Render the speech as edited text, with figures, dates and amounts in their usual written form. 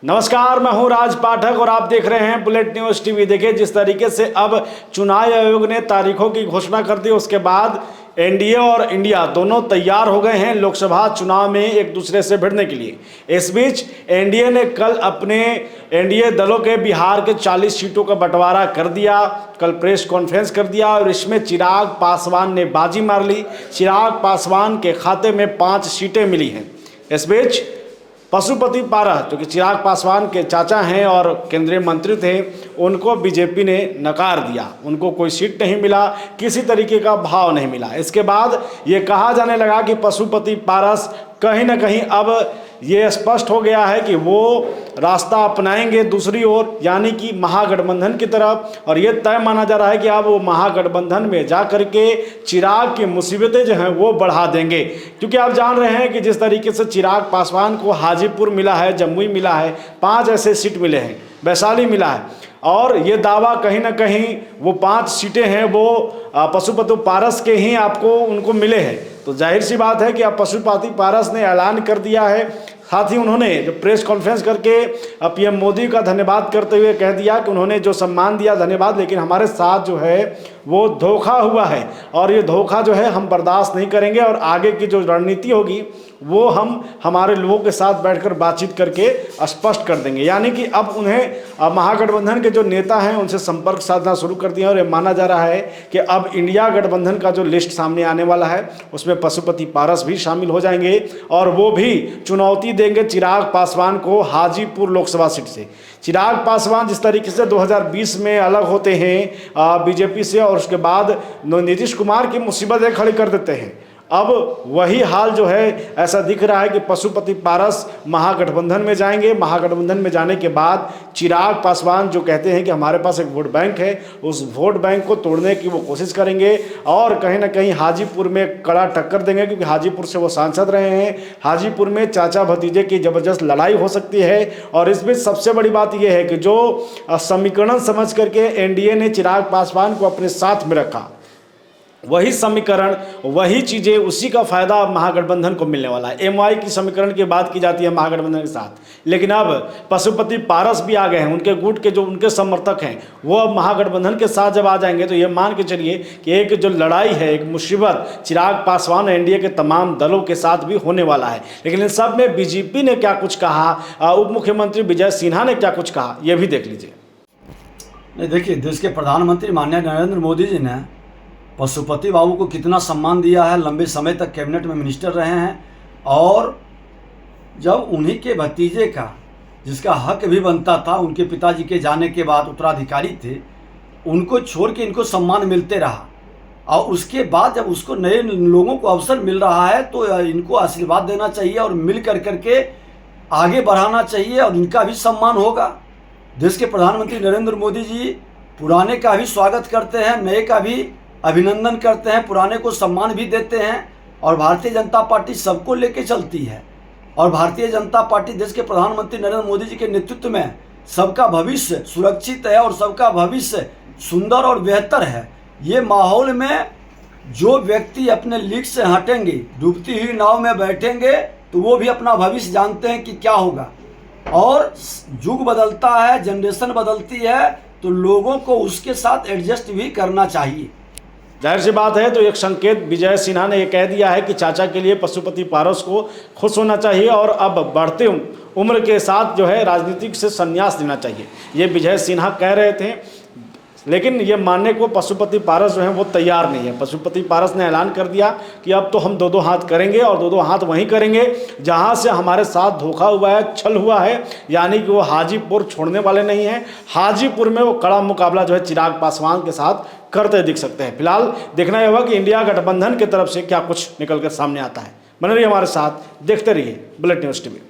नमस्कार, मैं हूं राज पाठक और आप देख रहे हैं बुलेट न्यूज़ टीवी। देखिए, जिस तरीके से अब चुनाव आयोग ने तारीखों की घोषणा कर दी, उसके बाद एनडीए और इंडिया दोनों तैयार हो गए हैं लोकसभा चुनाव में एक दूसरे से भिड़ने के लिए। इस बीच एनडीए ने कल अपने एनडीए दलों के बिहार के 40 सीटों का बंटवारा कर दिया। कल प्रेस कॉन्फ्रेंस कर दिया और इसमें चिराग पासवान ने बाजी मार ली। चिराग पासवान के खाते में 5 सीटें मिली हैं। इस बीच पशुपति पारस, जो कि चिराग पासवान के चाचा हैं और केंद्रीय मंत्री थे, उनको बीजेपी ने नकार दिया। उनको कोई सीट नहीं मिला, किसी तरीके का भाव नहीं मिला। इसके बाद ये कहा जाने लगा कि पशुपति पारस कहीं ना कहीं अब ये स्पष्ट हो गया है कि वो रास्ता अपनाएंगे दूसरी ओर, यानी कि महागठबंधन की तरफ। और ये तय माना जा रहा है कि अब वो महागठबंधन में जा करके चिराग की मुसीबतें जो हैं वो बढ़ा देंगे। क्योंकि आप जान रहे हैं कि जिस तरीके से चिराग पासवान को हाजीपुर मिला है, जमुई मिला है, 5 ऐसे सीट मिले हैं, वैशाली मिला है, और ये दावा कहीं ना कहीं वो 5 सीटें हैं वो पशुपति पारस के ही आपको उनको मिले हैं। तो जाहिर सी बात है कि अब पशुपति पारस ने ऐलान कर दिया है। साथ ही उन्होंने जो प्रेस कॉन्फ्रेंस करके पीएम मोदी का धन्यवाद करते हुए कह दिया कि उन्होंने जो सम्मान दिया धन्यवाद, लेकिन हमारे साथ जो है वो धोखा हुआ है और ये धोखा जो है हम बर्दाश्त नहीं करेंगे और आगे की जो रणनीति होगी वो हम हमारे लोगों के साथ बैठकर बातचीत करके स्पष्ट कर देंगे। यानी कि अब उन्हें महागठबंधन के जो नेता हैं उनसे संपर्क साधना शुरू कर दिया और ये माना जा रहा है कि अब इंडिया गठबंधन का जो लिस्ट सामने आने वाला है उसमें पशुपति पारस भी शामिल हो जाएंगे और वो भी चुनौती देंगे चिराग पासवान को हाजीपुर लोकसभा सीट से। चिराग पासवान जिस तरीके से 2020 में अलग होते हैं बीजेपी से और उसके बाद नीतीश कुमार की मुसीबतें खड़ी कर देते हैं, अब वही हाल जो है ऐसा दिख रहा है कि पशुपति पारस महागठबंधन में जाएंगे। महागठबंधन में जाने के बाद चिराग पासवान जो कहते हैं कि हमारे पास एक वोट बैंक है, उस वोट बैंक को तोड़ने की वो कोशिश करेंगे और कहीं ना कहीं हाजीपुर में कड़ा टक्कर देंगे, क्योंकि हाजीपुर से वो सांसद रहे हैं। हाजीपुर में चाचा भतीजे की ज़बरदस्त लड़ाई हो सकती है। और इस बीच सबसे बड़ी बात यह है कि जो समीकरण समझ करके एनडीए ने चिराग पासवान को अपने साथ में रखा, वही समीकरण, वही चीज़ें, उसी का फायदा अब महागठबंधन को मिलने वाला है। एमवाई की समीकरण की बात की जाती है महागठबंधन के साथ, लेकिन अब पशुपति पारस भी आ गए हैं। उनके गुट के जो उनके समर्थक हैं वो अब महागठबंधन के साथ जब आ जाएंगे तो ये मान के चलिए कि एक जो लड़ाई है, एक मुसीबत चिराग पासवान एनडीए के तमाम दलों के साथ भी होने वाला है। लेकिन इन सब में बीजेपी ने क्या कुछ कहा, उप मुख्यमंत्री विजय सिन्हा ने क्या कुछ कहा, ये भी देख लीजिए। नहीं, देखिए, देश के प्रधानमंत्री माननीय नरेंद्र मोदी जी ने पशुपति बाबू को कितना सम्मान दिया है। लंबे समय तक कैबिनेट में मिनिस्टर रहे हैं और जब उन्हीं के भतीजे का, जिसका हक भी बनता था, उनके पिताजी के जाने के बाद उत्तराधिकारी थे, उनको छोड़ के इनको सम्मान मिलते रहा। और उसके बाद जब उसको नए लोगों को अवसर मिल रहा है तो इनको आशीर्वाद देना चाहिए और मिल कर करके आगे बढ़ाना चाहिए और इनका भी सम्मान होगा। देश के प्रधानमंत्री नरेंद्र मोदी जी पुराने का भी स्वागत करते हैं, नए का भी अभिनंदन करते हैं, पुराने को सम्मान भी देते हैं। और भारतीय जनता पार्टी सबको लेके चलती है और भारतीय जनता पार्टी देश के प्रधानमंत्री नरेंद्र मोदी जी के नेतृत्व में सबका भविष्य सुरक्षित है और सबका भविष्य सुंदर और बेहतर है। ये माहौल में जो व्यक्ति अपने लीड से हटेंगे, डूबती हुई नाव में बैठेंगे, तो वो भी अपना भविष्य जानते हैं कि क्या होगा। और युग बदलता है, जनरेशन बदलती है, तो लोगों को उसके साथ एडजस्ट भी करना चाहिए। जाहिर सी बात है। तो एक संकेत विजय सिन्हा ने यह कह दिया है कि चाचा के लिए पशुपति पारस को खुश होना चाहिए और अब बढ़ते उम्र के साथ जो है राजनीतिक से संन्यास लेना चाहिए, ये विजय सिन्हा कह रहे थे। लेकिन ये मानने को पशुपति पारस जो है वो तैयार नहीं है। पशुपति पारस ने ऐलान कर दिया कि अब तो हम 2-2 हाथ करेंगे और 2-2 हाथ वहीं करेंगे जहां से हमारे साथ धोखा हुआ है, छल हुआ है। यानी कि वो हाजीपुर छोड़ने वाले नहीं हैं। हाजीपुर में वो कड़ा मुकाबला जो है चिराग पासवान के साथ करते दिख सकते हैं। फिलहाल देखना यह होगा कि इंडिया गठबंधन की तरफ से क्या कुछ निकल कर सामने आता है। बने रहिए हमारे साथ, देखते रहिए बुलेट न्यूज़ टीवी।